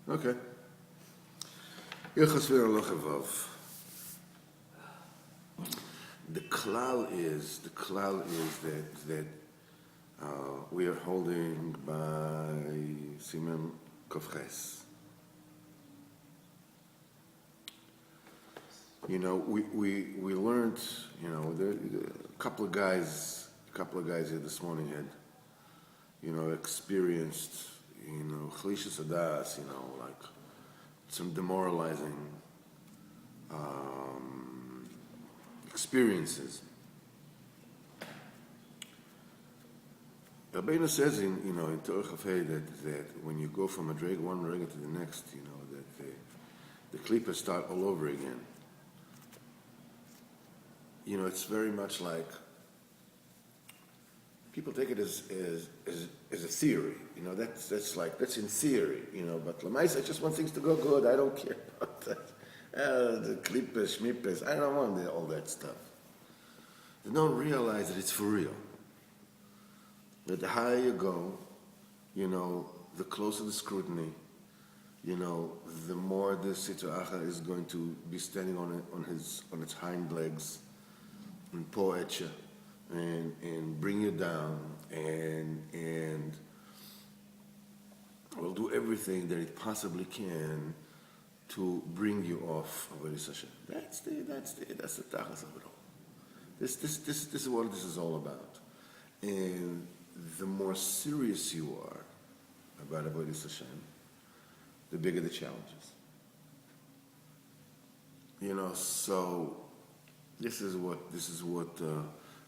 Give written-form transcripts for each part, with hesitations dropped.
Okay. Ilchos v'Halacha Vav. The klal is that we are holding by Siman Kofches. You know, we learned. You know, a couple of guys here this morning had, experienced, chalishas hadas, like some demoralizing experiences. Rabbeinu says in Torah Chafei that when you go from one rega to the next, that the klippas start all over again. It's very much like people take it as a theory. That's in theory. But Lamaisa, I just want things to go good. I don't care about that. The klippas, shmippas, I don't want all that stuff. They don't realize that it's for real. That the higher you go, the closer the scrutiny, the more the Sitra Achra is going to be standing on its hind legs and paw at you and bring you down and will do everything that it possibly can to bring you off of Avodas Hashem. That's the tachas of it all. This is what this is all about. And the more serious you are about Avodas Hashem, the bigger the challenges. So this is what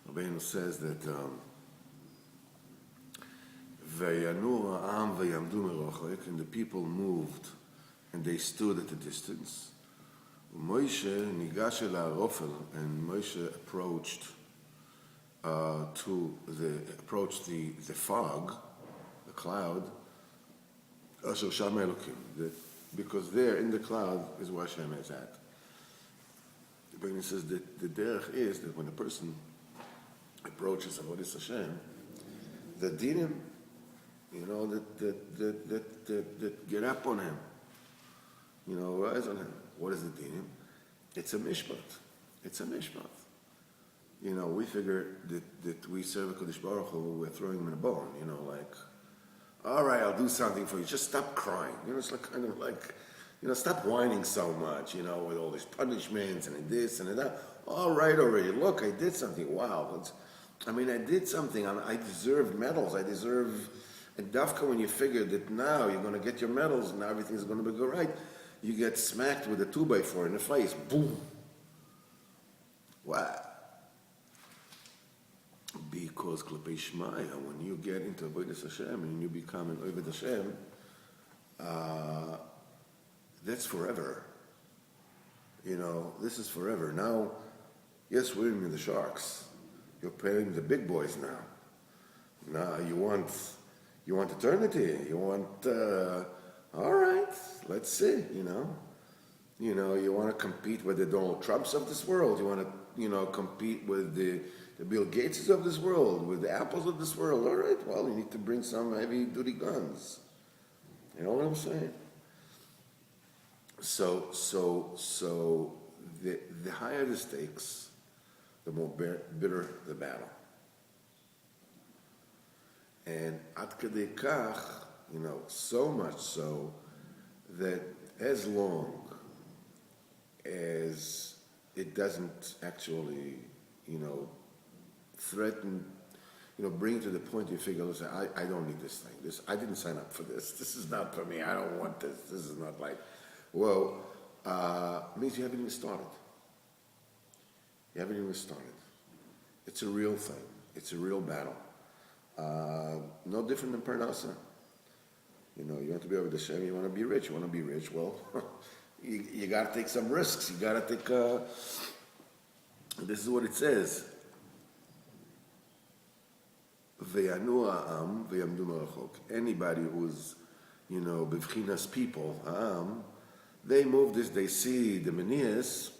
Rabbeinu says that Vayanu ha'am vayamdu merachok, and the people moved and they stood at a distance. Moshe nigash el ha'rofel, and Moshe approached the fog, the cloud, Asher Sham Elokim, because there in the cloud is where Hashem is at. The Rebbe says that the derech is that when a person approaches Avodas Hashem, the dinim, that get up on him, rise on him. What is the dinim? It's a mishpat. It's a mishpat. We figure that we serve a Kodesh Baruch Hu, we're throwing him in a bone, like, all right, I'll do something for you. Just stop crying. It's stop whining so much, with all these punishments and this and that. All right already. Look, I did something. Wow. I did something. I deserve medals. I deserve... And Dafka, when you figure that now you're going to get your medals and now everything's going to be go right, you get smacked with a 2x4 in the face. Boom. Wow. Because Klapei Shmaya, when you get into Avodas Hashem and you become an Oved Hashem, that's forever. This is forever. Now, yes, we're in the sharks. You're playing the big boys now. Now you want eternity. You want, all right, let's see, You want to compete with the Donald Trumps of this world. You want to, compete with the Bill Gateses of this world, with the Apples of this world. All right, well, you need to bring some heavy-duty guns. You know what I'm saying? So the higher the stakes, the more bitter the battle. And ad kedei kach, so much so that as long as it doesn't actually, threaten, bring to the point you figure, listen, I don't need this thing. I didn't sign up for this. This is not for me. I don't want this. This is not like, means you haven't even started. You haven't even started. It's a real thing. It's a real battle. No different than Parnasa. You want to be over the Shem, you want to be rich. You want to be rich, well, you got to take some risks. You got to take, this is what it says. V'yanu ha'am v'yamdu merachok. Anybody who's, bevchinas people, they move this, they see the menias,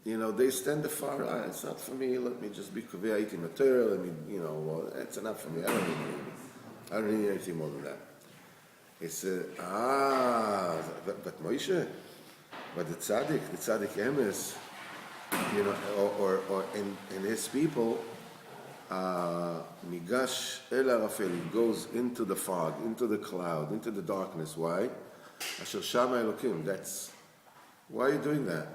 they stand afar. It's not for me. Let me just be kaveh iti mater. Let me, that's enough for me. I don't need anything more than that. It's but Moshe, but the tzaddik emes, or and his people, Migash el arafel, he goes into the fog, into the cloud, into the darkness. Why? Asher Shama Elokim. That's why are you doing that?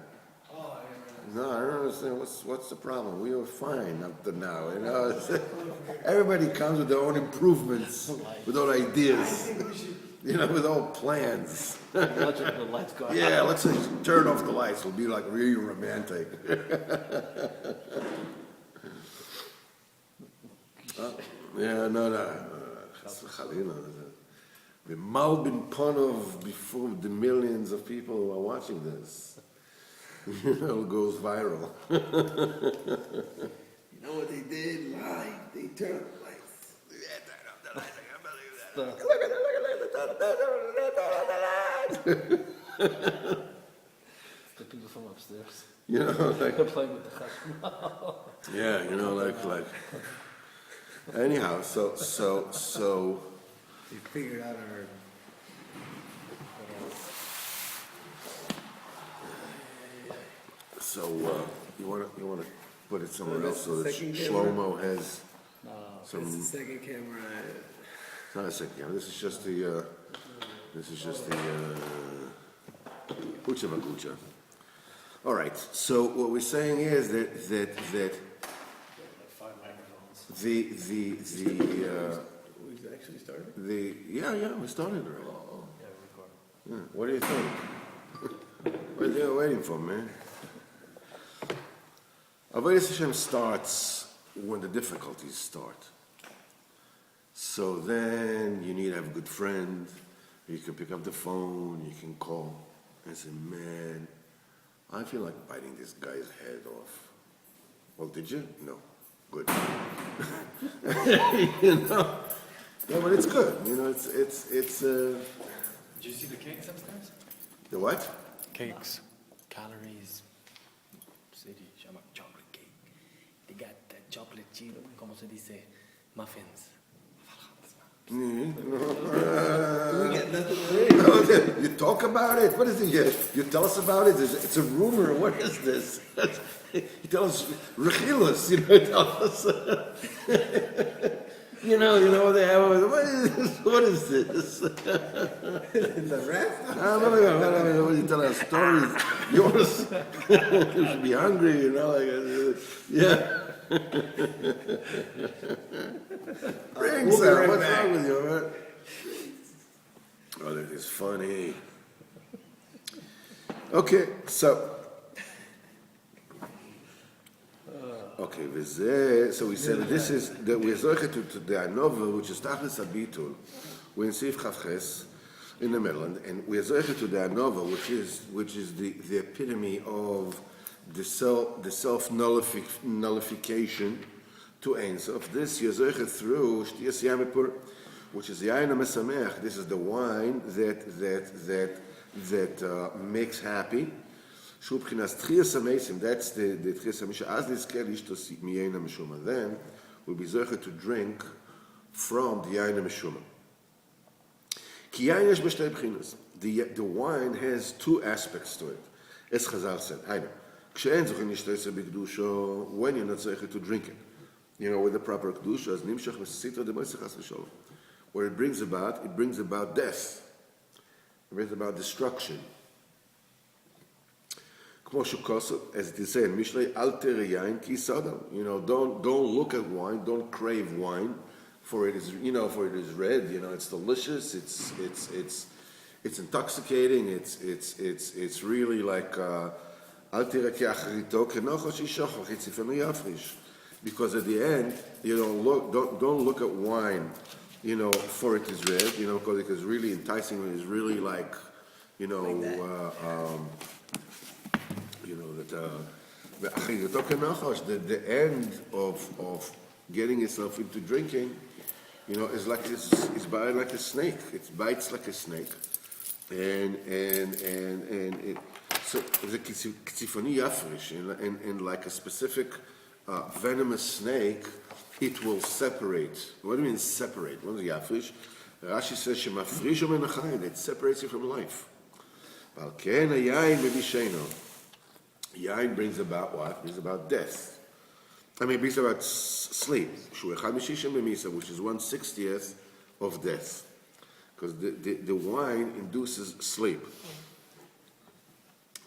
No, I don't understand. What's the problem? We are fine up to now. Everybody comes with their own improvements, with their ideas, with all plans. The lights go out. Yeah, let's just turn off the lights. We'll be like really romantic. Yeah, no. The Malbin Ponov before the millions of people who are watching this. It goes viral. You know what they did? Live. They turned off the lights. Yeah, turn off the lights. I can't believe that. Look at the The people from upstairs. like They're playing with the chashmal. yeah, like. Anyhow, so. They figured out our. So you want to put it somewhere else that's so the that second Shlomo has No. some. That's the second camera. It's not a second camera. This is just the. Ucha Magucha. All right. So what we're saying is that Like 5 microphones. We actually started? we started already. Yeah, we're recording. Yeah, what do you think? What are you waiting for, man? Avodas Hashem starts when the difficulties start. So then you need to have a good friend. You can pick up the phone. You can call and say, "Man, I feel like biting this guy's head off." Well, did you? No. Good. Yeah, but it's good. It's. Did you see the cakes upstairs? The what? Cakes. Calories. City. Chocolate cake. They got chocolate chip. Como se dice? Muffins. Mm-hmm. We got nothing. You talk about it. What is it? You tell us about it. It's a rumor. What is this? You tell us rechilas. Tell us. You know what they have. What is this? The rest? I don't know. When you tell us stories, you should be hungry. Yeah. Bring We'll be some. right What's back. wrong with you, man? Oh, that is funny. Okay, so. Okay, so we said that this is that we're zoche to the Anova, which is Tachlis Abitul. We're in Sif Chavches in the middle, and we're zoche to the Anova, which is the epitome of the self nullification to Ein Sof. This you're zoche through Shtiyas Yamipur, which is the Yain HaMesamech. This is the wine that makes happy. That's the Tchias HaMisha. As this Kelish to see Miyain HaMeshuma. Then we'll be zoche to drink from the Yain HaMeshuma. Ki Yain yesh b'shtei b'chinas. The wine has two aspects to it. As Chazal said, Kshe'en zoche nishtei b'kedusha, when you're not zoche to drink it. With the proper kedusha, as nimshach v'sitra de'moisech chas v'sholom. What it brings about death. It brings about destruction. As it is said in Mishlei, al tere yain ki sadam. Don't look at wine, don't crave wine, for it is red. It's delicious. It's intoxicating. It's really like al tere ki acharito kenochos yishochach itzifenu yafrish. Because at the end, don't look at wine, for it is red, because it is really enticing. It is really like, the end of getting yourself into drinking, is like it's biting like a snake. It bites like a snake, and it so the kitzifoni yafrish, and like a specific venomous snake, it will separate. What do you mean separate? What is yafrish? Rashi says, "Shemafrishu min ha'chai," it separates you from life. Al ken hayayin mebisheno. Yain brings about what? Brings about death. It brings about sleep. Shu echad mishishim b'misa, which is 1/60th of death. Because the wine induces sleep.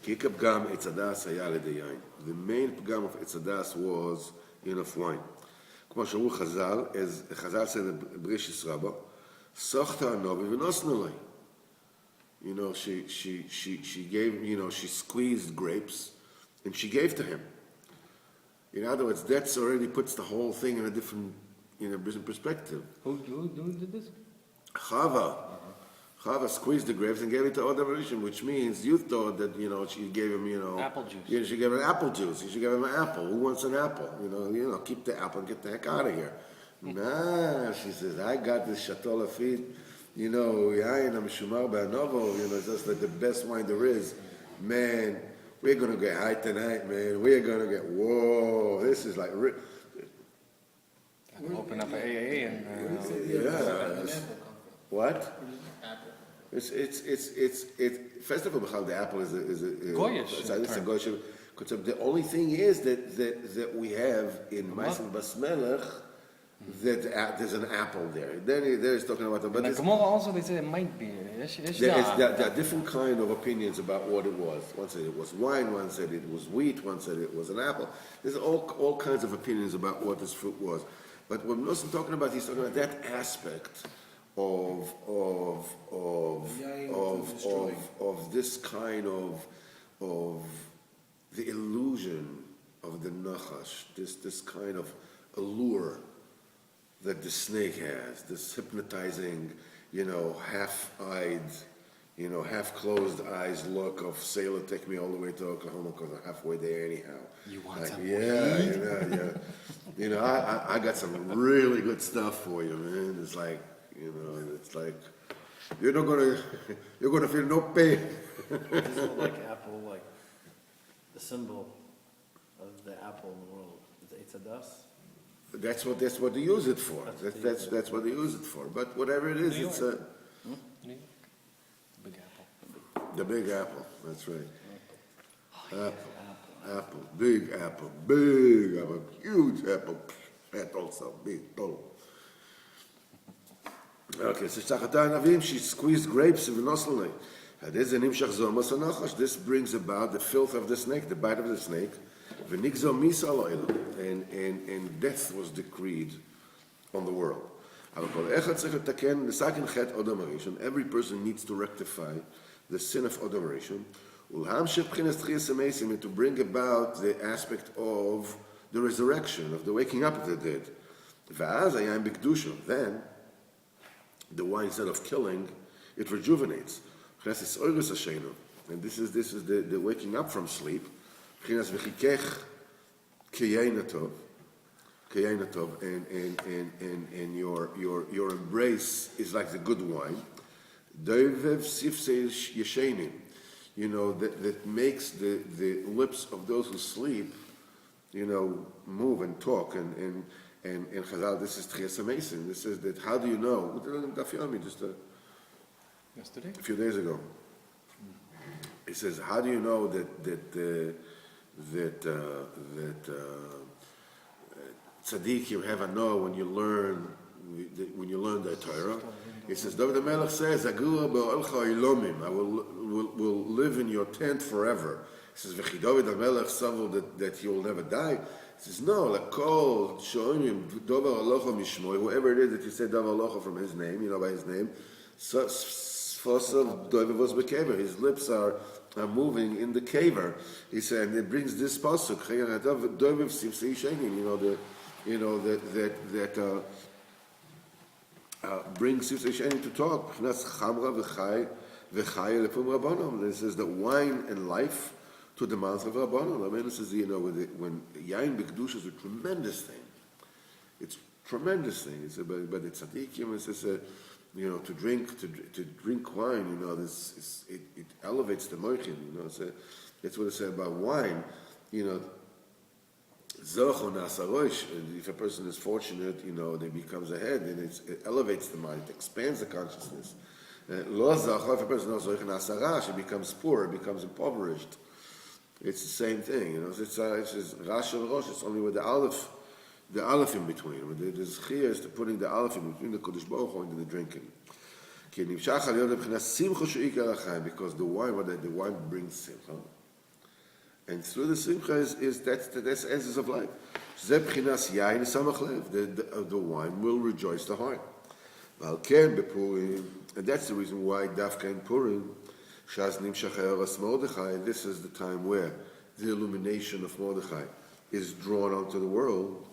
Ki pgam etzadas haya l'yedei yain. The main pgam of etzadas was enough wine. כמו שאמרו Chazal, as Chazal said in Bereshis Rabbah, sochta anovi v'nosnu lei. She gave, she squeezed grapes and she gave to him. In other words, that's already puts the whole thing in a different perspective. Who did this? Chava squeezed the grapes and gave it to Adam Rishon, which means you thought that, she gave him, Apple juice. She gave him apple juice. She gave him an apple. Who wants an apple? Keep the apple and get the heck out of here. Nah, she says, I got this Chateau Lafite, yain hamishumar ba'anovo, it's just like the best wine there is. Man, we're going to get high tonight, man. We're going to get, whoa, this is like... Open up an AA and... What? It's first of all, the apple is a Goyish it's a goyish concept. The only thing is that we have in Ma'asim Basmelech that there's an apple there. Then there's talking about But the Gemara also, they say it might be. there are different kind of opinions about what it was. One said it was wine, one said it was wheat, one said it was an apple. There's all kinds of opinions about what this fruit was. But what Nosson talking about, he's talking about that aspect of this kind of the illusion of the nachash, this kind of allure that the snake has, this hypnotizing, half-eyed, half-closed eyes look of sailor, take me all the way to Oklahoma because I'm halfway there anyhow. You want some weed? I got some really good stuff for you, man. It's like, you're gonna feel no pain. This is like apple, like the symbol of the apple in the world. It's a dust. That's what they use it for. That's what they use it for. But whatever it is, it's a Big apple. the big apple. That's right. Apple, big apple, huge apple. Apple so big, tall. Okay, so Shachata Navim, she squeezed grapes in V'noslei. This brings about the filth of the snake, the bite of the snake. And death was decreed on the world. Every person needs to rectify the sin of Odom Rishon, and to bring about the aspect of the resurrection, of the waking up of the dead. Then, the wine, instead of killing, it rejuvenates. And this is the waking up from sleep. And your embrace is like the good wine. That makes the lips of those who sleep, move and talk. And Chazal, this is Tchias HaMesim. This is that. How do you know? Just Yesterday? a few days ago. He says, how do you know that tzaddik you have a know when you learn the Torah? He says, David HaMelech says, Agura be'olcha ilomim, I will live in your tent forever. He says, V'chi David HaMelech savu that he will never die. He says, no, lakol shoimim dover alocha mishmoi, whoever it is that you say dover alocha from his name, by his name, sfosav dover was bekever. His lips are moving in the caver. He said, and it brings this pasuk, dover sifsei shenim, brings Sifsei Shenim to talk. This is the wine and life to the mouth of Rabbanon. This is, when Yain B'Kedusha is a tremendous thing. It's a tremendous thing. But it's tzaddikim. It's to drink wine. It elevates the moichin. That's what it said about wine. Zoch Nasarosh, if a person is fortunate, they becomes a head, and it elevates the mind, it expands the consciousness. Lo Zoch, if a person knows Zoch Nasarash, it becomes poor, it becomes impoverished. It's the same thing, It's just Rash and Rosh. It's only with the Aleph in between. The Zechia is putting the Aleph in between the Kodesh Baruch Hu into the drinking. Because the wine brings simcha, and through the simcha that's the essence of life. The wine will rejoice the heart. And that's the reason why Dafka in Purim. This is the time where the illumination of Mordechai is drawn onto the world.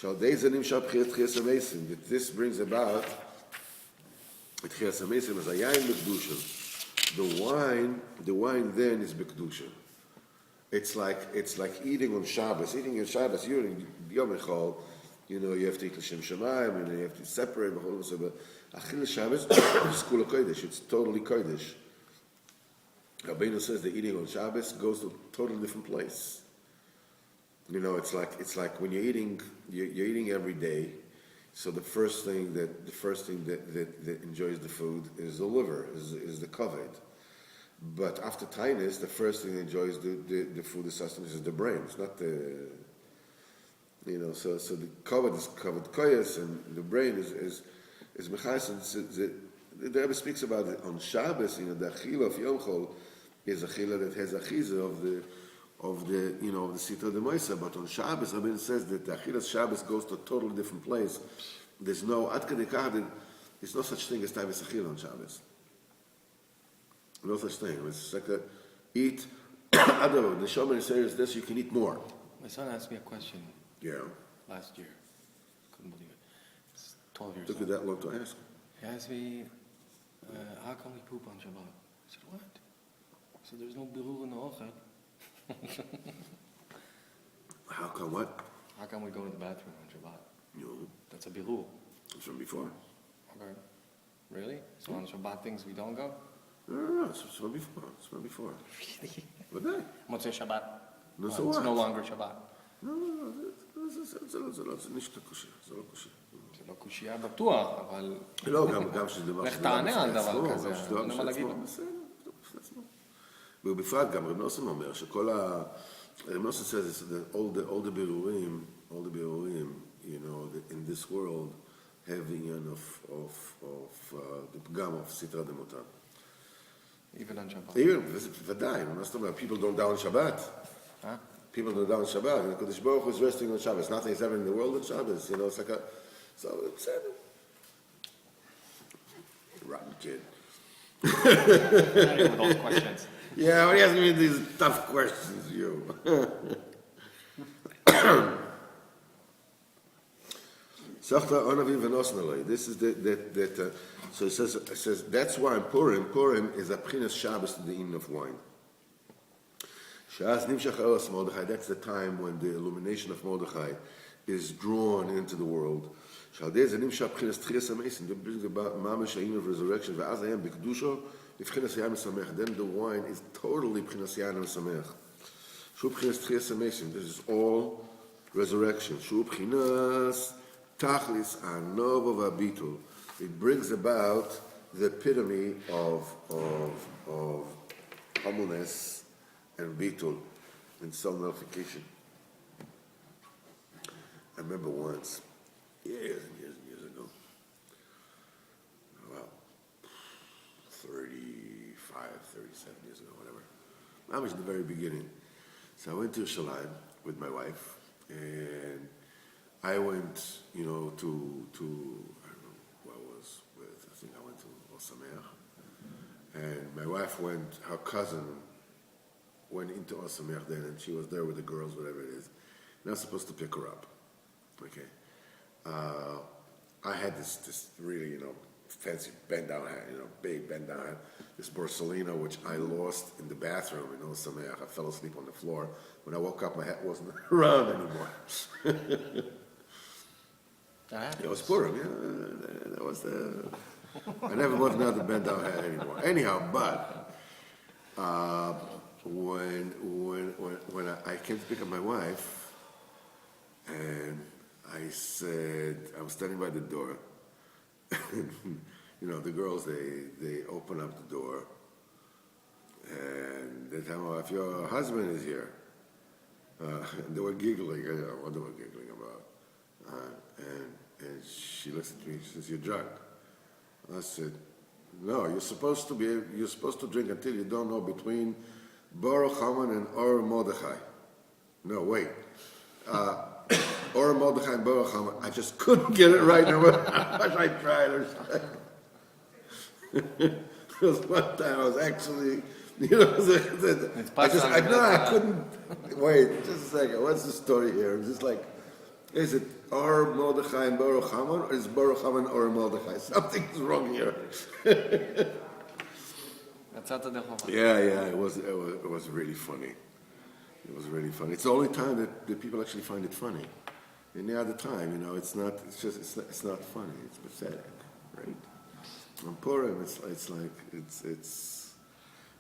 That this brings about the wine then is Bekdusha. It's like eating on Shabbos. Eating on Shabbos, you're in Yom Echol, you have to eat L'Shem Shamayim, and you have to separate. Achil Shabbos is Kula Kodesh. It's totally Kodesh. Rabbeinu says that eating on Shabbos goes to a totally different place. It's like when you're eating every day. So the first thing that enjoys the food is the liver, is the kavod. But after tinus, the first thing that enjoys the food, the sustenance, is the brain. It's not the So the kavod is kavod koyas, and the brain is mechas. The Rebbe speaks about it on Shabbos. The achila of Yom Chol is a chila that has a chiza of the Sitra de Moisa, but on Shabbos, Rabbeinu says that the Achilas Shabbos goes to a totally different place. There's no there's no such thing as Tavis Achila on Shabbos. No such thing. It's like eat. The Shomer says this, you can eat more. My son asked me a question. Yeah. Last year. Couldn't believe it. It's 12 years Took old. you that long to ask? He asked me, how come we poop on Shabbat? I said, what? So there's no birur in the ochel. How come what? How come we go to the bathroom on Shabbat? No. That's a birur. It's from before. Okay. Really? So on Shabbat things we don't go? No. It's from before. Really? What day? Motzei Shabbat. No, so It's what? no longer Shabbat. No. זה nicht קושי. זה לא קושי. זה לא קושייה בטוח, אבל... לא, גם שזה דבר... לך תענה על דבר כזה, גם שזה דבר אין מה להגיד לו. בסדר, בפני עצמו. ובפרט גם רב נוסם אומר שכל רב נוסם says that all the בירורים, in this world have the union of the פגם of סתרא דמותן. Even on Shabbat. ודאי, מה זאת אומרת? People don't die on Shabbat. Huh? People don't die on Shabbat. And the Kodesh Baruch Hu is resting on Shabbos. Nothing is ever in the world on Shabbos. It's like so it's sad. Rotten kid. With all the questions. Yeah, what are you asking me these tough questions, you? This is that. So it says that's why in Purim is a Pchinas Shabbos to the eating of wine. That's the time when the illumination of Mordechai is drawn into the world. That brings about mamash of resurrection. Then the wine is totally Pchinas Yain Sameach. This is all resurrection. It brings about the epitome of humbleness and bitul and self-nullification. I remember once, years and years ago, about 35, 37 years ago, whatever. I was in the very beginning. So I went to Shalim with my wife, and I went, to I don't know who I was with. I think I went to Osameach. And my wife went, her cousin went into Osameach then, and she was there with the girls, whatever it is. And I was supposed to pick her up. Okay. I had this really, fancy bend-down hat, big bend-down hat. This Borsalino, which I lost in the bathroom in Osameach. I fell asleep on the floor. When I woke up, my hat wasn't around anymore. It was Purim, yeah. That was I never wasn't out the bend-down hat anymore. Anyhow, but when I came to pick up my wife, And I said, I was standing by the door. You know, the girls, they open up the door. And they tell me, if your husband is here. And they were giggling. I don't know what they were giggling about. And she looks at me, she says, you're drunk. I said, no, you're supposed to drink until you don't know between Baruch Haman and Or Mordechai. No, wait. Or Mordechai and Baruch Haman. I just couldn't get it right no matter how much I tried. There was one time I was actually, you know, I couldn't, wait, just a second, what's the story here? I'm just like, is it Or Mordechai and Baruch Haman, or is Baruch Haman or Mordechai? Something's wrong here. Yeah, it was really funny. It was really funny. It's the only time that people actually find it funny. Any other time, you know, it's not funny. It's pathetic, right? On Purim, it's.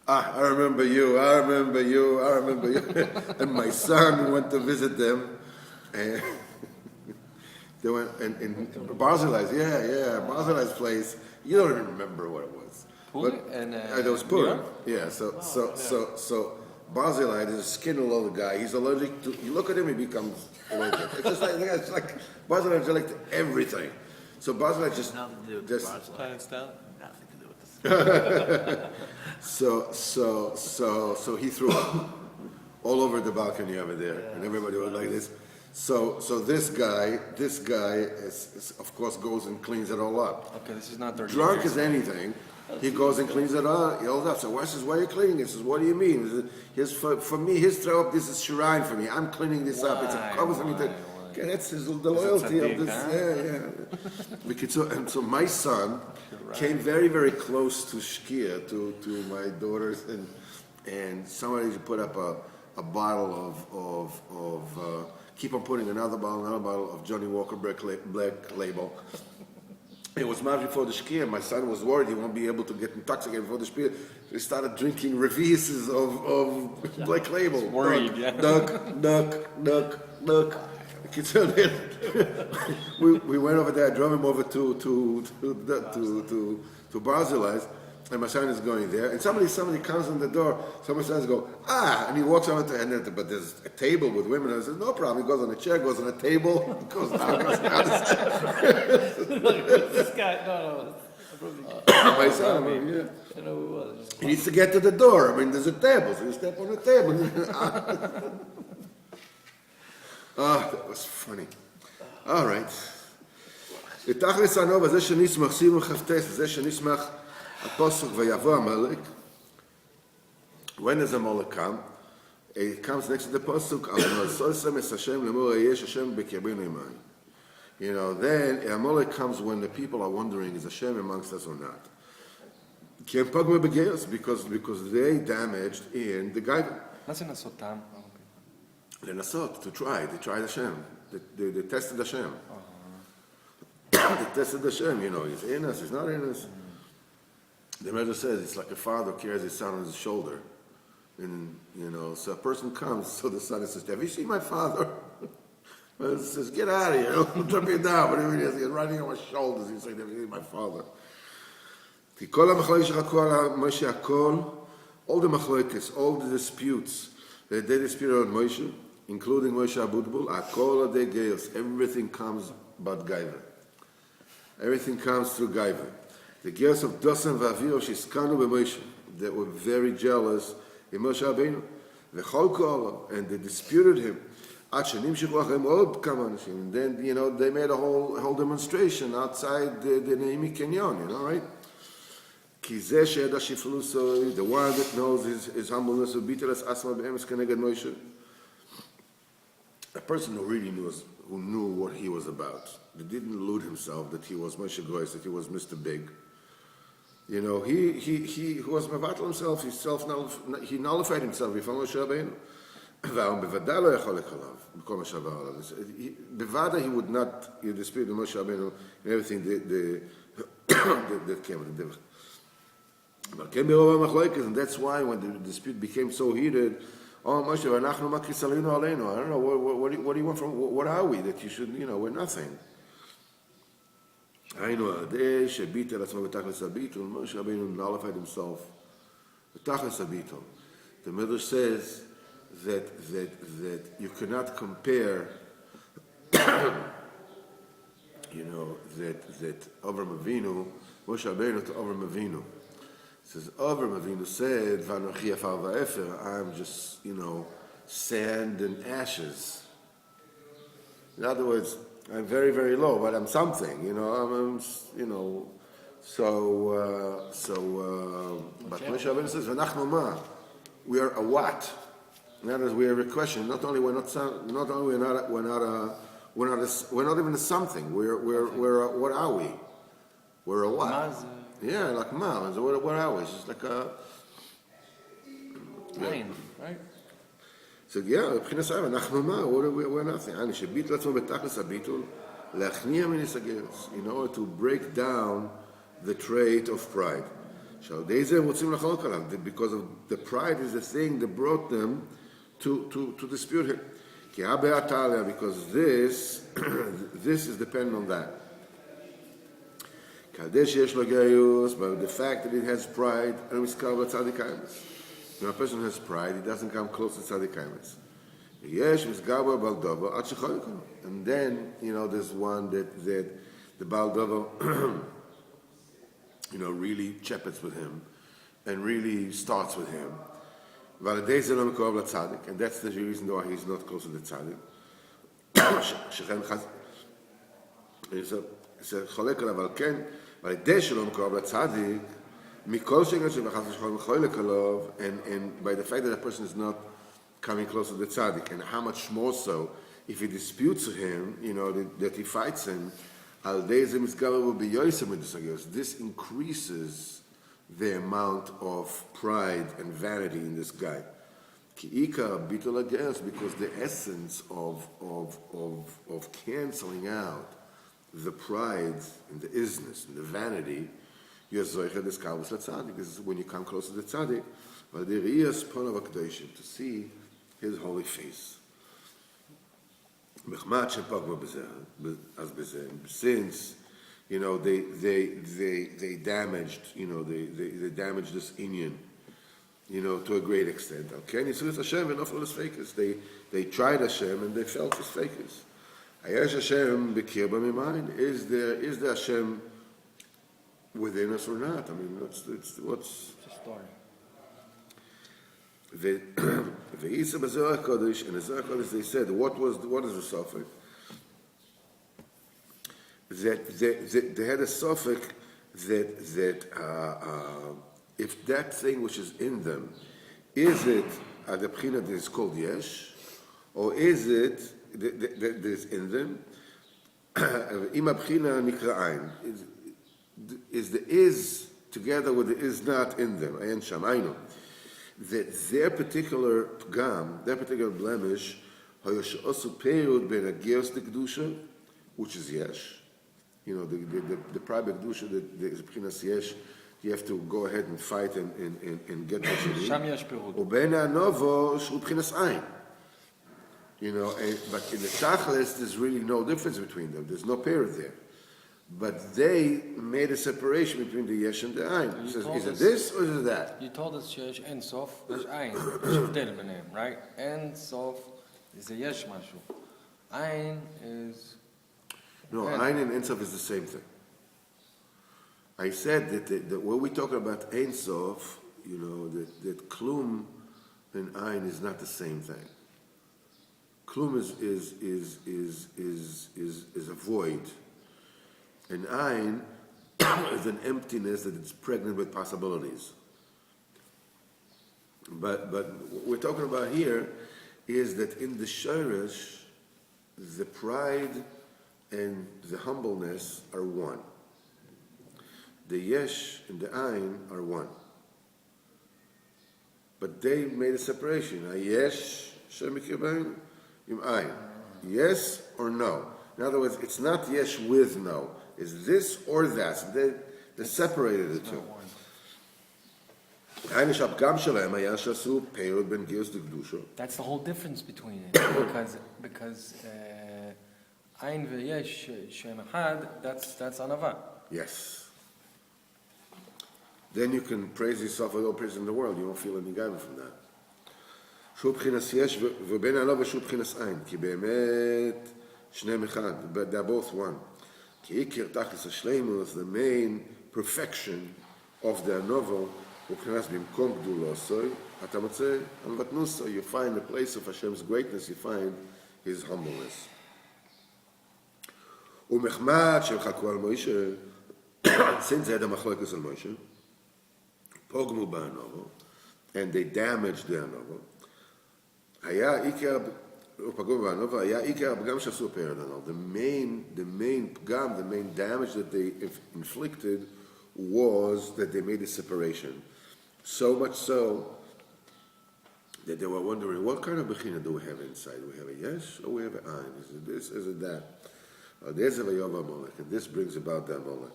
I remember you. And my son went to visit them, and they went in Barzilai's. Yeah, Barzilai's place. You don't even remember what it was. It was Purim. Yeah. So Barzilai, there's a skin all over the guy. He's allergic to. You look at him, he becomes allergic. It's like Barzilai is allergic to everything. So Barzilai just Planet Style? Nothing to do with this. So he threw up all over the balcony over there, and everybody was like this. So this guy is of course goes and cleans it all up. Okay, this is not 30 Drunk years. as anything. He goes and cleans it all up. So why says, why are you cleaning? He says, what do you mean? He says, for me, his throw up, this is shrine for me. I'm cleaning this up. It's a cover for me. Okay, that's the loyalty of this. Yeah. And so my son came very, very close to Shkia, to my daughters, and somebody put up a bottle of keep on putting another bottle of Johnny Walker Black Label. It was much before the Shkia. My son was worried he won't be able to get intoxicated before the Shkia. He started drinking revises of Black Label. Worried, Duck. We went over there. I drove him over to Barzilai's, and my son is going there. And somebody comes on the door. Somebody says, "Go and he walks over to and but there's a table with women. And I says, "No problem." He goes on a chair, goes on a table, goes down. This guy, no. My son, I know who it was. he needs to get to the door. I mean, there's a table, so you step on the table. That was funny. All right. לתכלס הנוב, זה שנשמח סיום חפטס, זה שנשמח הפוסק ויבוא המלך. When does Amalek come? It comes next to the pasuk. You know, then Amalek comes when the people are wondering, is Hashem amongst us or not? Because they damaged in the guy. לנסות, to try. They tried Hashem. They tested Hashem. They tested Hashem, you know, he's in us, he's not in us. The Medrash says it's like a father carries his son on his shoulder. And, you know, so a person comes, so the son says, have you seen my father? He says, get out of here, don't jump you down. But he's running on my shoulders, he's like, have you seen my father? All the machlokes, all the disputes, they disputed on Moshe, including Moshe Abutbul, everything comes but Gaiva. Everything comes through Gaiva. The girls of Dosan Vaviro, Shiskanu B'Moshe, they were very jealous in Moshe Rabbeinu. And they disputed him. And then, you know, they made a whole demonstration outside the Neimi Kenyon, you know, right? The one that knows his humbleness, a person who really knew what he was about, that didn't illude himself that he was Moshe Goyes, that he was Mr. Big. You know, he was mevatel himself. He nullified himself before Moshe Rabbeinu. Bevada he would not dispute with Moshe Rabbeinu and everything that came with the and that's why when the dispute became so heated Oh, Moshe, אנחנו מה כיסלינו עלינו? I don't know, what do you want from, what are we that you should, we're nothing. היינו עדי שביט על עצמו בתכלס הביטול, משה רבינו nullified himself בתכלס הביטול. The Midrash says that you cannot compare, that Avram Avinu, Moshe Rabbeinu to Avram Avinu. It says, Avram Avinu said, Vanochi afar va'efer, I'm just, sand and ashes. In other words, I'm very, very low, but I'm something, but Moshe Rabbeinu says, V'nachnu ma, we are a what? In other words, we are a question. Not only we're not even a something. We're a, what are we? We're a what? Yeah, like ma. So what are we? It's just like a Ein, right? So yeah, we're nothing. In order to break down the trait of pride. Because of the pride is the thing that brought them to dispute him. Because this is dependent on that. But the fact that it has pride, when a person has pride, he doesn't come close to tzaddik. And then, there's one that the Baal Dover, really chappets with him and really starts with him. And that's the reason why he's not close to the tzaddik. And by the fact that a person is not coming close to the tzaddik, and how much more so if he disputes him, that he fights him, this increases the amount of pride and vanity in this guy. Because the essence of canceling out the pride and the isness and the vanity, this is when you come close to the tzaddik, to see his holy face. Since they damaged they damaged this inyan to a great extent. Okay, they tried Hashem and they felt his fakers. Is there Hashem within us or not? I mean, what's It's a story. and the Zohar Kodesh, they said, what is the suffix? That they had a suffix that if that thing which is in them, is it the bchina that is called yesh, or is it that is in them? Ima bchina nikra ein. Is the is together with the is not in them? Ayin shamaynu. That their particular pgam, their particular blemish, which is yesh. The private kedusha that is b'chinas yesh, you have to go ahead and fight and get what you need. Sham yesh pirud. Uben ha'novo shu b'chinas ayin. But in the tachlis, there's really no difference between them. There's no period there. But they made a separation between the yesh and the ayin. It says, is it this or is it that? You told us yesh en sof, yesh ein. There's הבדל ביניהם, right? En sof is a yesh mashu. Ein is... No, ayin and ensof is the same thing. I said that when we talk about ein sof, that klum and ayin is not the same thing. Klum is a void. And ayin is an emptiness that is pregnant with possibilities. But what we're talking about here is that in the shirish, the pride and the humbleness are one. The yesh and the ayin are one. But they made a separation. A yesh, shemikirbain, im ayin. Yes or no? In other words, it's not yesh with no. Is this or that? So they separated the two. היינו שהפגם שלהם היה שעשו פירות בין גיוס לקדושו. That's the whole difference between it. because Ein v'yesh Shem Echad, that's anava. Yes. Then you can praise yourself with all praise in the world. You won't feel any gaiva from that. שהוא בחינס יש ובין ענו ושהוא בחינס אין. כי באמת שניהם אחד. But they're both one. כי עיקר תכלס השלימוס, the main perfection of the anovo, הוא בחינס במקום גדולוסוי, אתה מוצא ענוותנוסו. You find the place of Hashem's greatness, you find his humbleness. ומחמד שחקו על מוישה, since they had a machlokes על מוישה, פוגמו באנובו, and they damaged the anovo, היה עיקר, פגעו באנובו, היה עיקר הפגם שעשו פרד הנוב. The main פגם, the main damage that they inflicted was that they made a separation. So much so that they were wondering, what kind of bechina do we have inside? Do we have a yes or we have an ein? Is it this, is it that? There's a vayov Amalek, and this brings about the Amalek.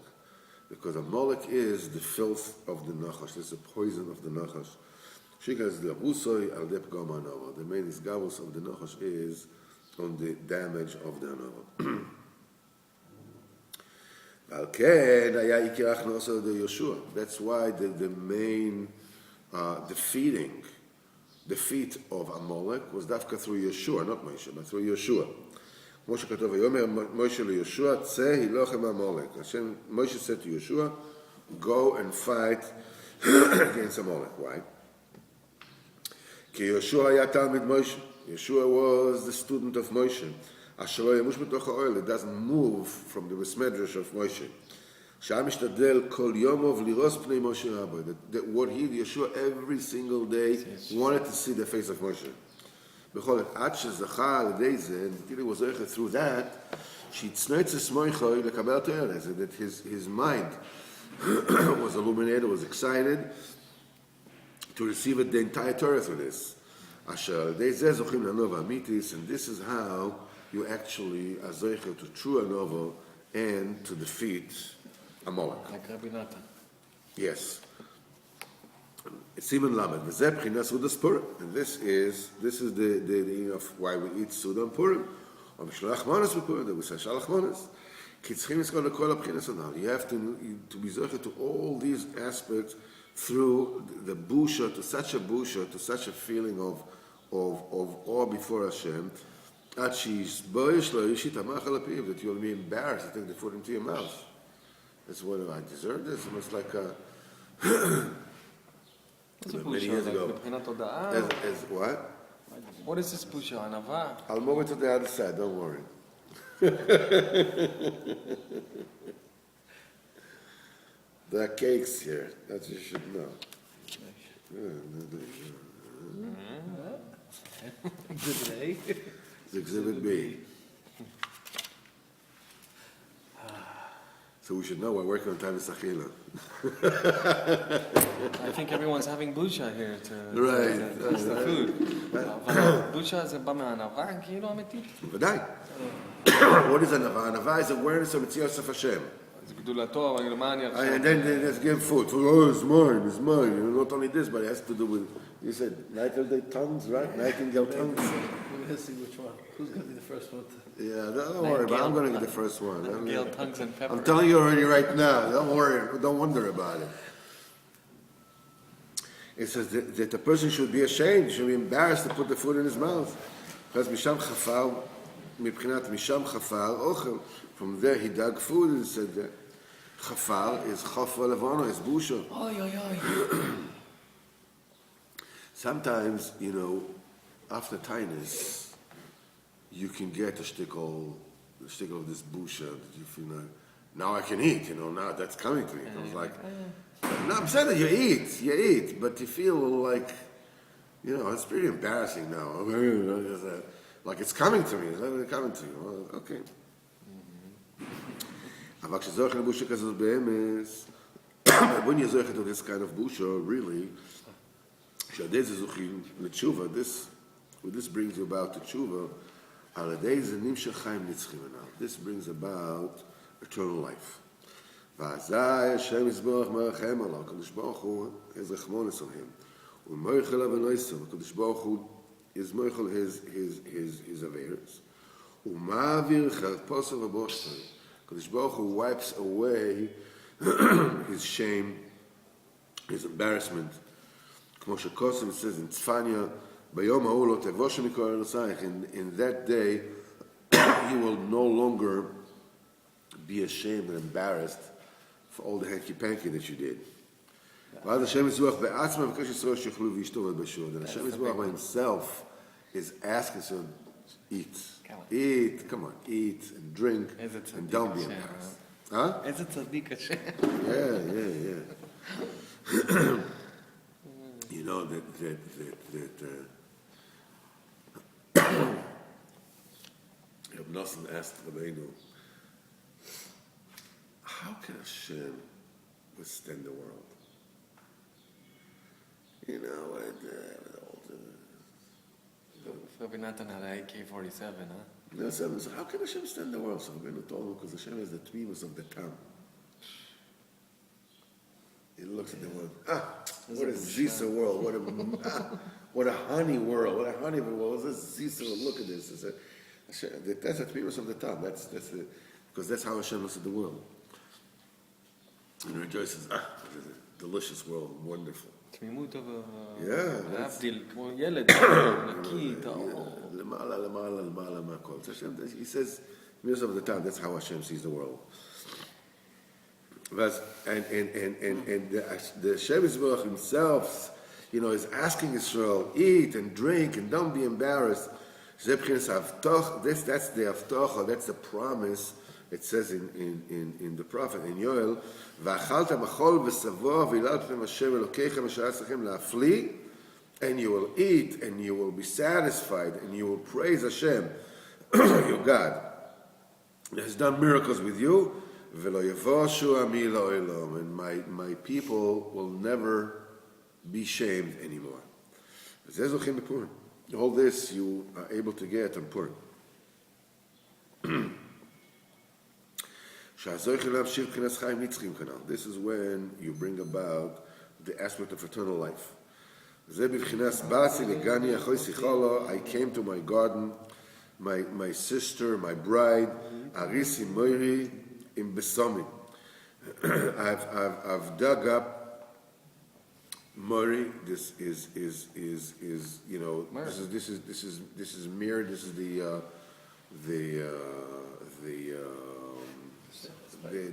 Because Amalek is the filth of the Nachash, it's the poison of the Nachash. The main isgavus of the Nachash is on the damage of the Anova. That's why the main defeat of Amalek was dafka through Yeshua, not Moshe, but through Yeshua. כמו שכתוב, ויאמר משה ליהושע, צא הילחם עמלק. Moshe said to Yeshua, go and fight against Amalek. Why? כי יהושע היה תלמיד משה. Yeshua was the student of Moshe. אשר לא ימוש בתוך האוהל, it doesn't move from the מסמדרש of Moshe. שהיה משתדל כל יום לראות פני משה רבו. That what he, Yeshua, every single day wanted to see the face of Moshe. בכל עת, עד שזכה על ידי זה, נטילי was זוכר through that, שהצנץ מויכוי לקבל תורה, that his mind was illuminated, was excited to receive it, the entire Torah through this. אשר על ידי זה זוכים לנובה אמיתיס, and this is how you actually are זוכר to true anova and to defeat Amalek. Like Rabbi Natan. Yes. Siman Lamed, v'zeh b'chinas Sudas Purim, and this is the of why we eat Suda and Purim, or Mishloach Manas b'Purim, that we say Shalach Manas. Ki tzchim yizkor lekol ha'b'chinas anal. You have to be zocher to all these aspects through the busha, to such a feeling of awe before Hashem, at she's boyish lo yishit amach al apiv, that you'll be embarrassed to take the food into your mouth. That's what I deserve this. It was like a many years ago. As what? What is this pusha? Anava? I'll move it to the other side, don't worry. There are cakes here, that you should know. Exhibit A. It's Exhibit B. So we should know we're working on Tavis Achila. I think everyone's having busha here Right. to taste the food. Busha זה בא מהענווה, כאילו אמיתית? ודאי. What is anava? Anava is awareness of Mitzias of Hashem. זה גדולתו, אבל מה אני עכשיו? And then let's give food. Oh, it's mine. You know, not only this, but it has to do with, you said, nightingale tongues, right? Nightingale tongues. We're going to see which one. Who's going to be the first one? Yeah, don't worry, but I'm going to get the first one. Gale tongues and pepper. I'm telling you already right now. Don't worry. Don't wonder about it. It says that the person should be ashamed, should be embarrassed to put the food in his mouth. Because misham chafar, mibchinat misham chafar ochel. From there he dug food and said that chafar is chafar levano, is busha. Oy, oy, oy. Sometimes, you know, after tinnitus, you can get a shtickle of this busha that you feel like, now I can eat, you know, now that's coming to me. I was like, no, I'm saying that you eat, but you feel like, you know, it's pretty embarrassing now. Like it's coming to me, it's not coming to you. Well, okay. אבל כשזוכר לבושה כזאת באמס, when you זוכר to this kind of busha, really, כשעדי זה זוכים לתשובה, this brings you about to tshuva, על ידי זה נמשך חיים נצחים עליו. This brings about eternal life. ואזי השם יזברך מרחם עליו, הקדוש ברוך הוא is רחמונס on him. ומויכל אבנויסו, הקדוש ברוך הוא is moichel his averes. ומעביר חרפוסו ובושתו, הקדוש ברוך הוא wipes away his shame, his embarrassment. כמו שקוסם it says in צפניה, ביום ההוא לא תבושו מכל ארצייך, in that day you will no longer be ashamed and embarrassed for all the hanky-panky that you did. ואז השם יזבח בעצמו מבקש ישראל שיאכלו וישתו ובשור. And Hashem Yisborach by himself is asking us to eat, come on, eat and drink and don't be embarrassed. Huh? איזה צדיק השם. Yeah. You know that Reb Nosson asked Rabbeinu, how can Hashem withstand the world? You know, with all the Rabbi Natan had an AK-47, huh? no, so how can Hashem stand the world? So Rabbeinu told him, because Hashem is the tmimus of the tongue. He looks at the world. What a zisa world! What a honey world! What a honey world! What's this zisa? Look at this. That's the tmimus of the tongue. That's because that's how Hashem looks at the world. And rejoices. What is it? Delicious world, wonderful. תמימות אבל... להבדיל, כמו ילד, נקי, טהור. למעלה מהכל. He says, most of the time, that's how Hashem sees the world. And the Hashem Yisborach himself, is asking Israel, eat and drink and don't be embarrassed. That's the avtocha, that's the promise. It says in the prophet, in Yoel, ואכלת מחול ושבוע והיללתם השם אלוקיכם אשר עשיכם להפליא, and you will eat and you will be satisfied and you will praise Hashem, your God, that has done miracles with you, ולא יבושו עמי לעולם, and my people will never be shamed anymore. וזה זוכים בפורים. All this you are able to get on Purim. This is when you bring about the aspect of eternal life. I came to my garden, my sister, my bride, Arisi Moiri in Besomi. I've dug up Mori. This is this is mirror. This is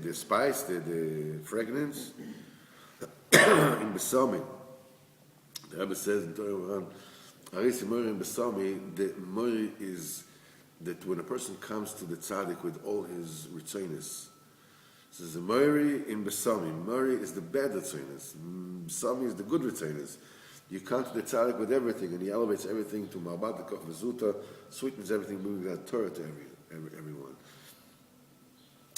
the spice, the fragrance in Besomi. The Rebbe says in Torah, Arisi Mori in Besomi, the Mori is that when a person comes to the tzaddik with all his ritzonos, says the Mori in Besomi. Mori is the bad ritzonos. Besomi is the good ritzonos. You come to the tzaddik with everything, and he elevates everything to Ma'abat Koch V'zuta, sweetens everything, bringing that Torah to everyone.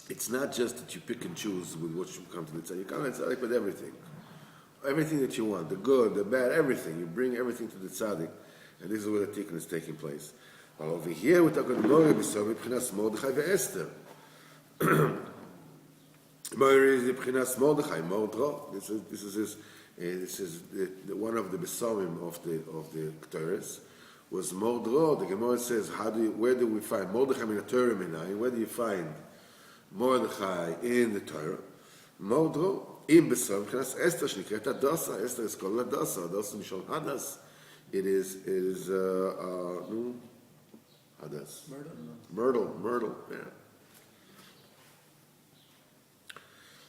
It's not just that you pick and choose with what you come to the tzaddik. You come to the tzaddik with everything. Everything that you want, the good, the bad, everything. You bring everything to the tzaddik, and this is where the tikkun is taking place. But over here, we're talking about Mori B'Somi, B'chinas Mordechai ve'Esther. Mori is the B'chinas Mordechai, Mordro. This is the one of the B'Somim of the Ketores was Mordro. The Gemara says, where do we find Mordechai in the Torah? Where do you find Mordechai in the Torah? Mordro in B'Somim, B'chinas Esther, Shnikret Adasa. Esther is called Adasa. Adasa Mishon Hadas. It is Hadas. Myrtle, yeah.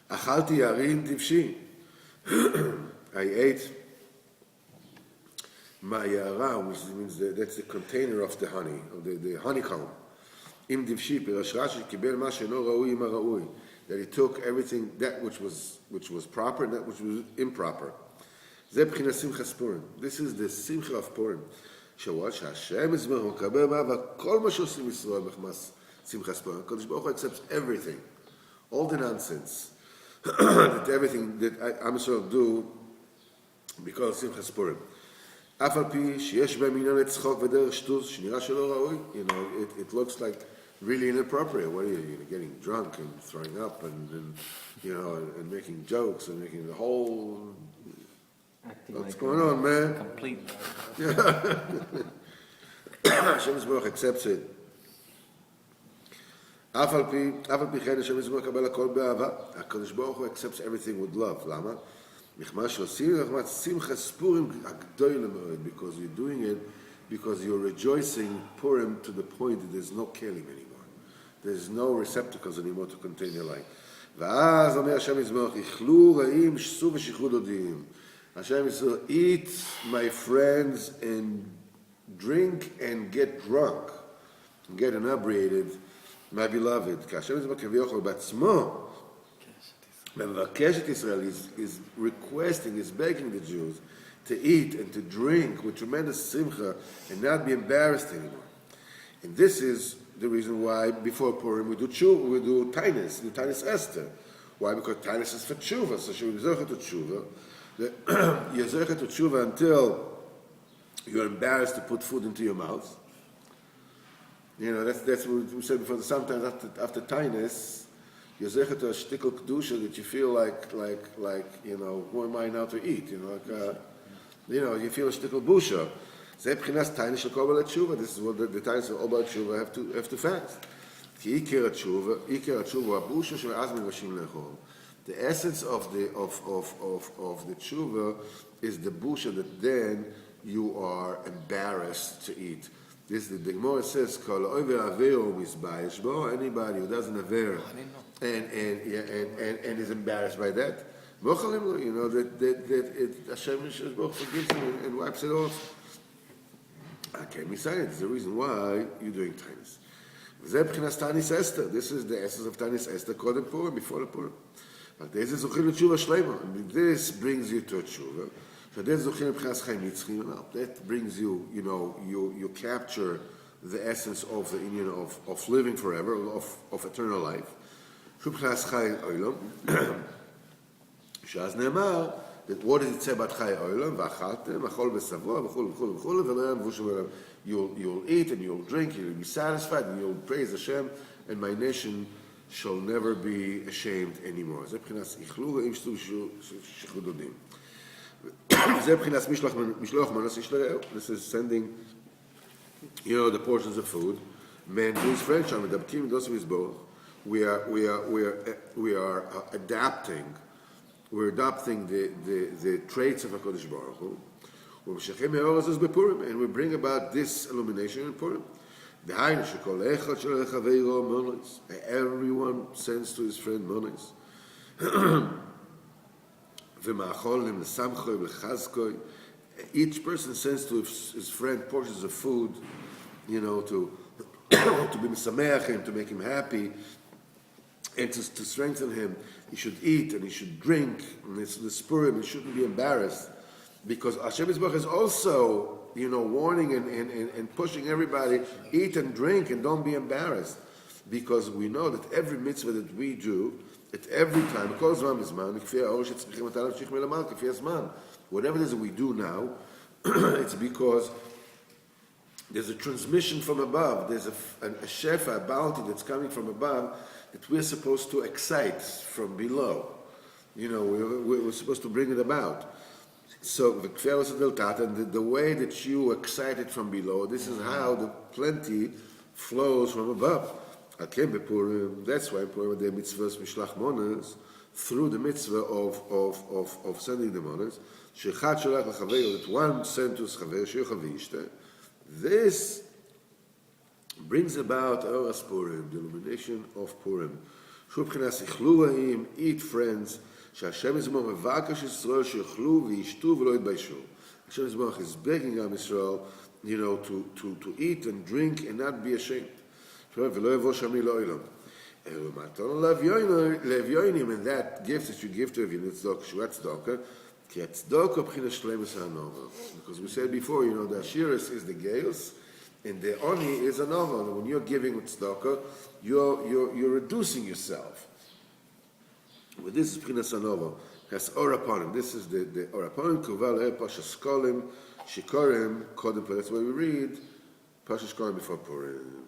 Achalti yarin tivshi. I ate ma'yara, which means that's the container of the honey, of the honeycomb. Im divshi, pirash Rashi kibel ma she'no ra'ui ima ra'ui. That he took everything, that which was proper and that which was improper. Ze b'chinas simchas Purim. This is the simcha of Purim. Shawat Hashem is mekabel ma'ava kol ma shosim Yisrael b'chmas simchas Purim. Kodesh Baruch Hu accepts everything, all the nonsense. That everything that Am Yisrael do because of Simchas Purim. Af al pi sheyesh b'hem inyan letzchok v'derech shtus shnira shelo ra'ui. It looks like really inappropriate. What are you getting drunk and throwing up and and making jokes and making the whole. Acting What's like going on, man? Complete. Hashem Yisborach accepts it. אף על פי כן השם יזבח קבל הכל באהבה. הקדוש ברוך הוא accepts everything with love. למה? מחמאה שעושים מחמת שמחה ספורים הגדולה מאוד, because you're doing it because you're rejoicing Purim to the point that there's no kelim anymore. There's no receptacles anymore to contain your life. ואז אומר השם יזבח, איכלו רעים שסו ושכחו דודים. השם יזבח, eat my friends and drink and get drunk, and get inebriated, my beloved. כאשר יזבח כביכול בעצמו, מבקש את ישראל, is requesting, is begging the Jews to eat and to drink with tremendous simcha and not be embarrassed anymore. And this is the reason why before Purim we do Tainus Esther. Why? Because Tainus is for tshuva, so she will be zochet to tshuva. You're zochet to tshuva until you're embarrassed to put food into your mouth. That's what we said before. Sometimes after Tainus, you're zochet to a shtickle kedusha that you feel like who am I now to eat? You feel a shtickle busha. This is what the Tainus of Oba Tshuva have to fast. The essence of the tshuva is the busha that then you are embarrassed to eat. This the Gemara says, anybody who doesn't aver and is embarrassed by that, that Hashem forgives him and wipes it off. Okay, Messiah, it's the reason why you're doing Tainus. This is the essence of Tainus Esther, Kodem Purim, before the Purim. This brings you to a tshuva. That brings you, you capture the essence of the union of living forever, of eternal life. That what does it say about Chai Olam? You'll eat and you'll drink, you'll be satisfied, and you'll praise Hashem, and my nation shall never be ashamed anymore. This is sending, the portions of food. Man to his friend, we are adapting. We're adopting the traits of HaKadosh Baruch Hu. And we bring about this illumination in Purim. Everyone sends to his friend monos. Each person sends to his friend portions of food, to be misameach him, to make him happy, and to strengthen him. He should eat and he should drink, and it's the Purim, he shouldn't be embarrassed. Because Hashem Yisborach is also, warning and pushing everybody, eat and drink and don't be embarrassed. Because we know that every mitzvah that we do, at every time, whatever it is that we do now, it's because there's a transmission from above. There's a shefa, a bounty that's coming from above that we're supposed to excite from below. We're supposed to bring it about. So and the way that you excite it from below, this is how the plenty flows from above. That's why Purim the mitzvahs mishlach monas, through the mitzvah of sending the monas, that one sent to his chaver. This brings about Oras Purim, the illumination of Purim. Eat friends. Hashem Yisborach is begging Am Yisrael, to eat and drink and not be ashamed. And that gift that you give to Avinu because we said before, the Ashiris is the Geus, and the Oni is a Nova. When you're giving with tzedakah, you're reducing yourself. But this is Pchinas Anova, has or upon him. This is the or upon him, Kuval Pashas Kolim, Shikorim, Kodem. That's why we read Pashas Kolim before Purim.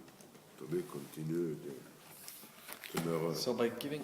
pouvez continuer de me So by giving